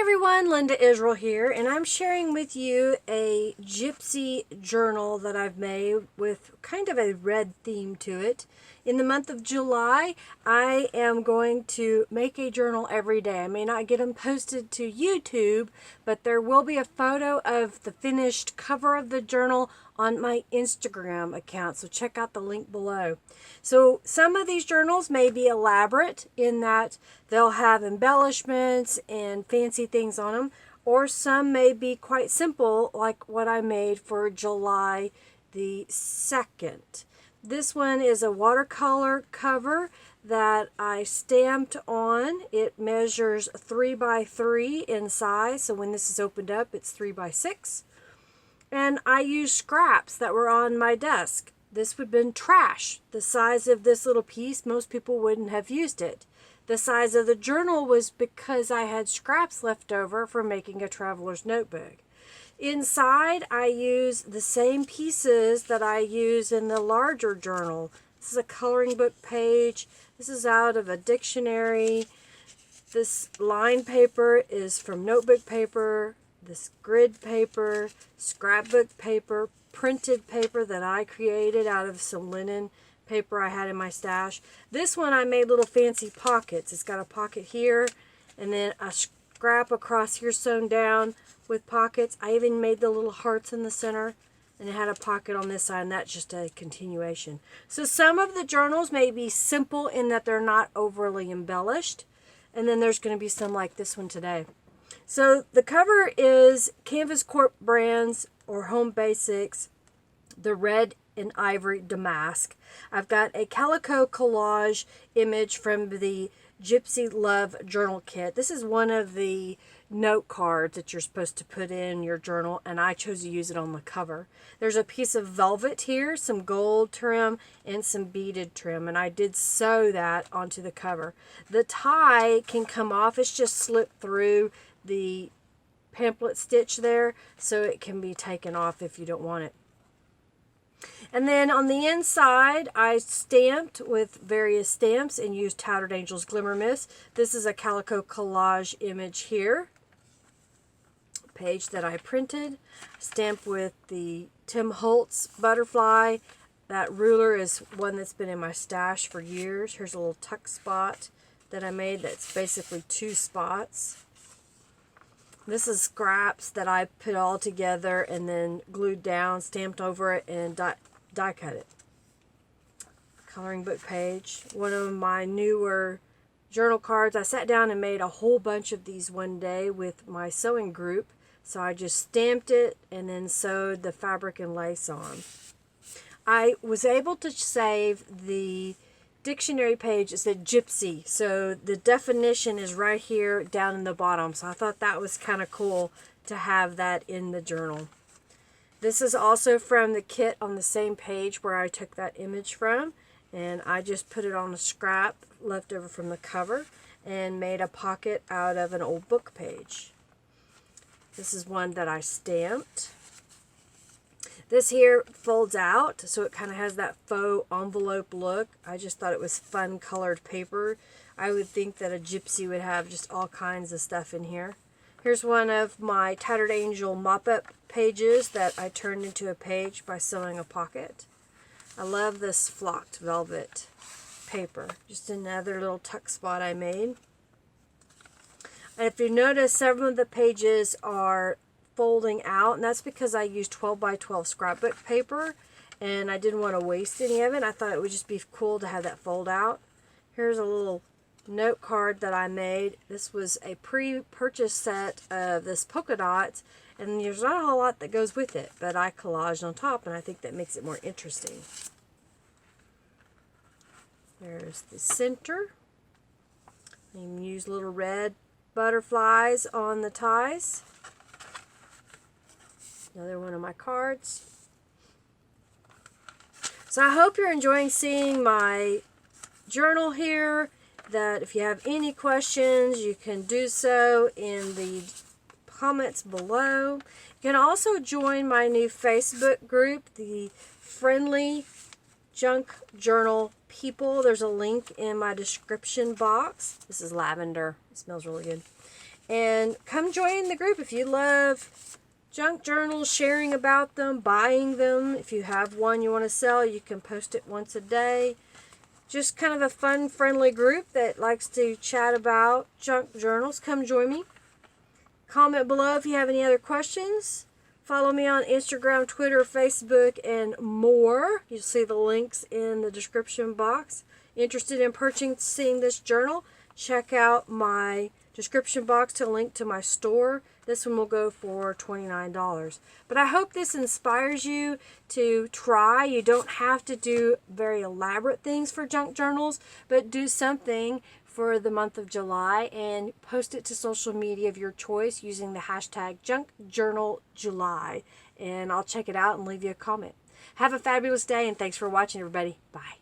Everyone, Linda Israel here, and I'm sharing with you a Gypsy journal that I've made with kind of a red theme to it. In the month of July, I am going to make a journal every day. I may not get them posted to YouTube, but there will be a photo of the finished cover of the journal on my Instagram account, so check out the link below. So some of these journals may be elaborate in that they'll have embellishments and fancy things on them, or some may be quite simple like what I made for July the 2nd. This one is a watercolor cover that I stamped on. It measures 3 by 3 in size, so when this is opened up it's 3 by 6. And I used scraps that were on my desk. This would have been trash. The size of this little piece, most people wouldn't have used it. The size of the journal was because I had scraps left over from making a traveler's notebook. Inside, I use the same pieces that I use in the larger journal. This is a coloring book page. This is out of a dictionary. This line paper is from notebook paper. This grid paper, scrapbook paper, printed paper that I created out of some linen paper I had in my stash. This one I made little fancy pockets. It's got a pocket here and then a scrap across here sewn down with pockets. I even made the little hearts in the center, and it had a pocket on this side, and that's just a continuation. So some of the journals may be simple in that they're not overly embellished, and then there's going to be some like this one today. So the cover is Canvas Corp Brands or Home Basics, the red and ivory damask. I've got a calico collage image from the Gypsy Love Journal Kit. This is one of the note cards that you're supposed to put in your journal, and I chose to use it on the cover. There's a piece of velvet here, some gold trim, and some beaded trim, and I did sew that onto the cover. The tie can come off. It's just slipped through the pamphlet stitch there, so it can be taken off if you don't want it. And then on the inside, I stamped with various stamps and used Tattered Angels Glimmer Mist. This is a calico collage image here. Page that I printed. Stamped with the Tim Holtz butterfly. That ruler is one that's been in my stash for years. Here's a little tuck spot that I made that's basically 2 spots. This is scraps that I put all together and then glued down, stamped over it, and die cut it. Coloring book page. One of my newer journal cards. I sat down and made a whole bunch of these one day with my sewing group. So I just stamped it and then sewed the fabric and lace on. I was able to save the dictionary page. It said Gypsy, so the definition is right here down in the bottom, so I thought that was kind of cool to have that in the journal. This is also from the kit on the same page where I took that image from, and I just put it on a scrap left over from the cover and made a pocket out of an old book page. This is one that I stamped. This here folds out, so it kind of has that faux envelope look. I just thought it was fun colored paper. I would think that a Gypsy would have just all kinds of stuff in here. Here's one of my Tattered Angel mop-up pages that I turned into a page by sewing a pocket. I love this flocked velvet paper. Just another little tuck spot I made. And if you notice, several of the pages are folding out, and that's because I used 12 by 12 scrapbook paper and I didn't want to waste any of it. I thought it would just be cool to have that fold out. Here's a little note card that I made. This was a pre-purchase set of this polka dots, and there's not a whole lot that goes with it, but I collaged on top, and I think that makes it more interesting. There's the center. You can use little red butterflies on the ties. Another one of my cards. So I hope you're enjoying seeing my journal here. That if you have any questions, you can do so in the comments below. You can also join my new Facebook group, the Friendly Junk Journal People. There's a link in my description box. This is lavender. It smells really good. And come join the group if you love junk journals, sharing about them, buying them. If you have one you want to sell, you can post it once a day. Just kind of a fun, friendly group that likes to chat about junk journals. Come join me. Comment below if you have any other questions. Follow me on Instagram, Twitter, Facebook, and more. You'll see the links in the description box. Interested in purchasing this journal? Check out my description box to link to my store. This one will go for $29. But I hope this inspires you to try. You don't have to do very elaborate things for junk journals, but do something for the month of July and post it to social media of your choice using the hashtag JunkJournalJuly. And I'll check it out and leave you a comment. Have a fabulous day, and thanks for watching, everybody. Bye.